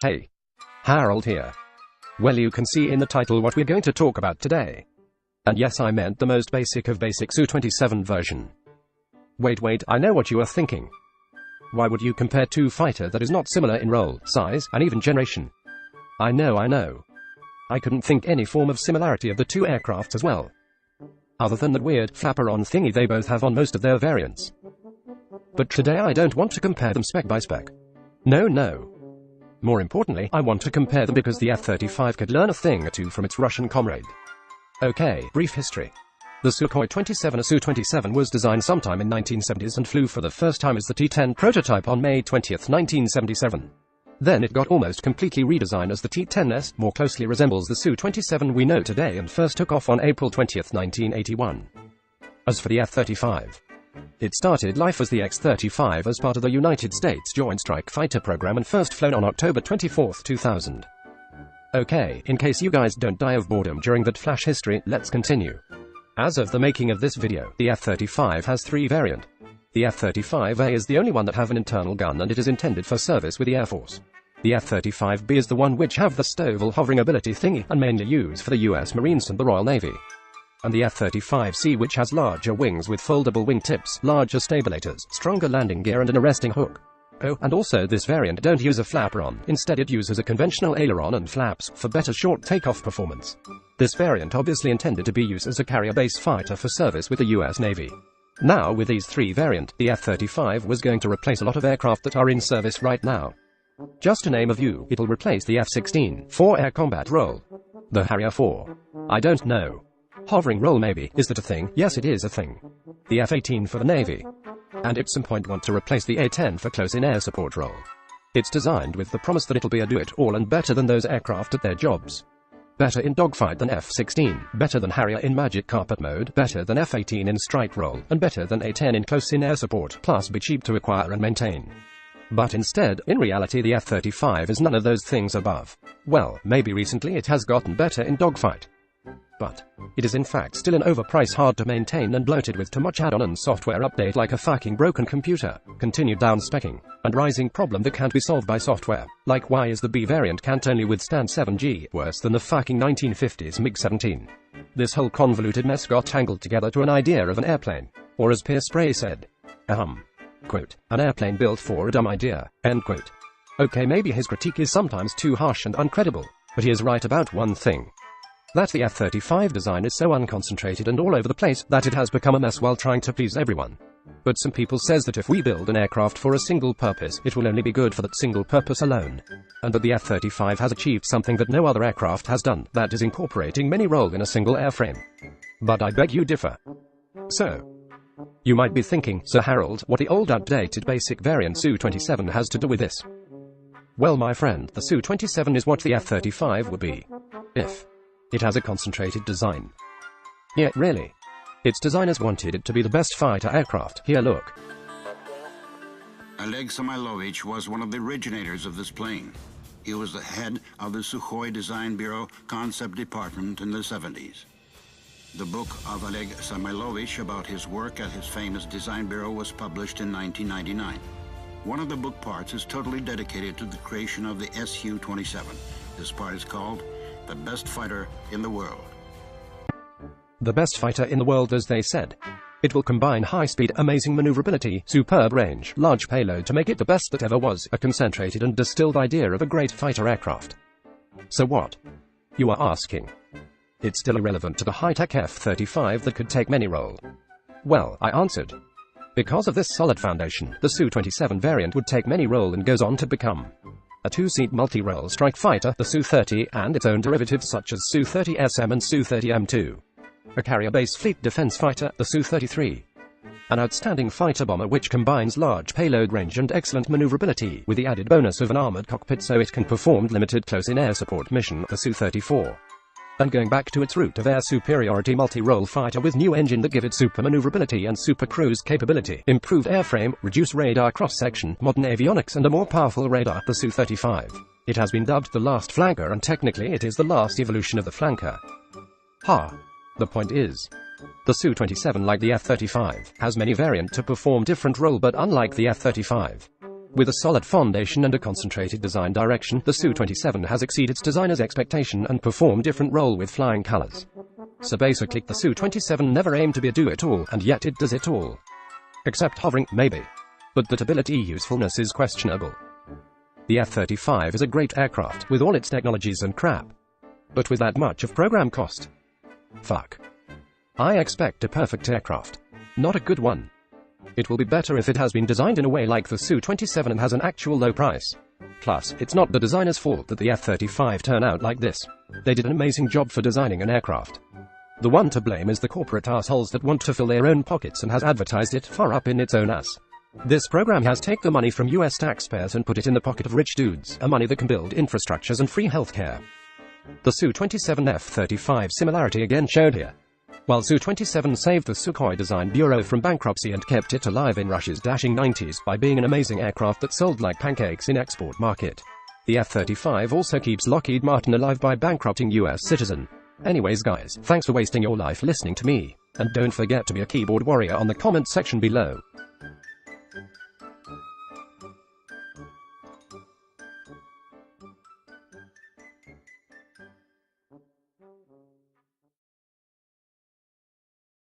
Hey, Harold here. Well, you can see in the title what we're going to talk about today. And yes, I meant the most basic of basic Su-27 version. Wait, I know what you are thinking. Why would you compare two fighter that is not similar in role, size, and even generation? I know. I couldn't think any form of similarity of the two aircrafts as well. Other than that weird flapper-on thingy they both have on most of their variants. But today I don't want to compare them spec by spec. No. More importantly, I want to compare them because the F-35 could learn a thing or two from its Russian comrade. Okay, brief history. The Su-27 Su-27 was designed sometime in 1970s and flew for the first time as the T-10 prototype on May 20, 1977. Then it got almost completely redesigned as the T-10S, more closely resembles the Su-27 we know today, and first took off on April 20, 1981. As for the F-35, it started life as the X-35 as part of the United States Joint Strike Fighter program and first flown on October 24, 2000. Okay, in case you guys don't die of boredom during that flash history, let's continue. As of the making of this video, the F-35 has three variants. The F-35A is the only one that have an internal gun and it is intended for service with the Air Force. The F-35B is the one which have the STOVL hovering ability thingy and mainly used for the US Marines and the Royal Navy. And the F-35C which has larger wings with foldable wing tips, larger stabilators, stronger landing gear and an arresting hook. Oh, and also this variant don't use a flapper-on, instead it uses a conventional aileron and flaps for better short takeoff performance. This variant obviously intended to be used as a carrier-based fighter for service with the US Navy. Now with these three variants, the F-35 was going to replace a lot of aircraft that are in service right now. Just to name a few, it'll replace the F-16 for air combat role. The Harrier 4. I don't know. Hovering role maybe, is that a thing? Yes, it is a thing. The F-18 for the Navy. And at some point want to replace the A-10 for close-in air support role. It's designed with the promise that it'll be a do-it-all and better than those aircraft at their jobs. Better in dogfight than F-16, better than Harrier in magic carpet mode, better than F-18 in strike role, and better than A-10 in close-in air support, plus be cheap to acquire and maintain. But instead, in reality the F-35 is none of those things above. Well, maybe recently it has gotten better in dogfight. But it is in fact still an overpriced, hard to maintain and bloated with too much add-on and software update like a fucking broken computer, continued down-specking, and rising problem that can't be solved by software. Like why is the B variant can't only withstand 7G, worse than the fucking 1950s MiG-17. This whole convoluted mess got tangled together to an idea of an airplane. Or as Pierce Spray said, quote, an airplane built for a dumb idea, end quote. Okay, maybe his critique is sometimes too harsh and uncredible, but he is right about one thing. That the F-35 design is so unconcentrated and all over the place that it has become a mess while trying to please everyone. But some people says that if we build an aircraft for a single purpose, it will only be good for that single purpose alone. And that the F-35 has achieved something that no other aircraft has done, that is incorporating many roles in a single airframe. But I beg you differ. So, you might be thinking, Sir Harold, what the old outdated basic variant Su-27 has to do with this? Well, my friend, the Su-27 is what the F-35 would be if it has a concentrated design. Yeah, really. Its designers wanted it to be the best fighter aircraft. Here, look. Oleg Samylovich was one of the originators of this plane. He was the head of the Sukhoi Design Bureau Concept Department in the 70s. The book of Oleg Samylovich about his work at his famous design bureau was published in 1999. One of the book parts is totally dedicated to the creation of the Su-27. This part is called The Best Fighter in the World. The best fighter in the world, as they said. It will combine high speed, amazing maneuverability, superb range, large payload to make it the best that ever was, a concentrated and distilled idea of a great fighter aircraft. So what? You are asking. It's still irrelevant to the high-tech F-35 that could take many roles. Well, I answered. Because of this solid foundation, the Su-27 variant would take many roles and goes on to become a two-seat multi-role strike fighter, the Su-30, and its own derivatives such as Su-30SM and Su-30M2. A carrier-based fleet defense fighter, the Su-33. An outstanding fighter bomber which combines large payload range and excellent maneuverability, with the added bonus of an armored cockpit so it can perform limited close-in air support mission, the Su-34. And going back to its root of air superiority multi-role fighter with new engine that give it super maneuverability and super cruise capability, improved airframe, reduced radar cross-section, modern avionics and a more powerful radar, the Su-35. It has been dubbed the last flanker and technically it is the last evolution of the flanker. The point is, the Su-27, like the F-35, has many variants to perform different role, but unlike the F-35, With a solid foundation and a concentrated design direction, the Su-27 has exceeded its designer's expectation and performed different role with flying colors. So basically, the Su-27 never aimed to be a do-it-all, and yet it does it all. Except hovering, maybe. But that ability usefulness is questionable. The F-35 is a great aircraft, with all its technologies and crap. But with that much of program cost? Fuck. I expect a perfect aircraft. Not a good one. It will be better if it has been designed in a way like the Su-27 and has an actual low price. Plus, it's not the designer's fault that the F-35 turned out like this. They did an amazing job for designing an aircraft. The one to blame is the corporate assholes that want to fill their own pockets and has advertised it far up in its own ass. This program has taken the money from US taxpayers and put it in the pocket of rich dudes, a money that can build infrastructures and free healthcare. The Su-27 F-35 similarity again showed here. While Su-27 saved the Sukhoi Design Bureau from bankruptcy and kept it alive in Russia's dashing 90s by being an amazing aircraft that sold like pancakes in export market, the F-35 also keeps Lockheed Martin alive by bankrupting US citizen. Anyways guys, thanks for wasting your life listening to me, and don't forget to be a keyboard warrior on the comment section below.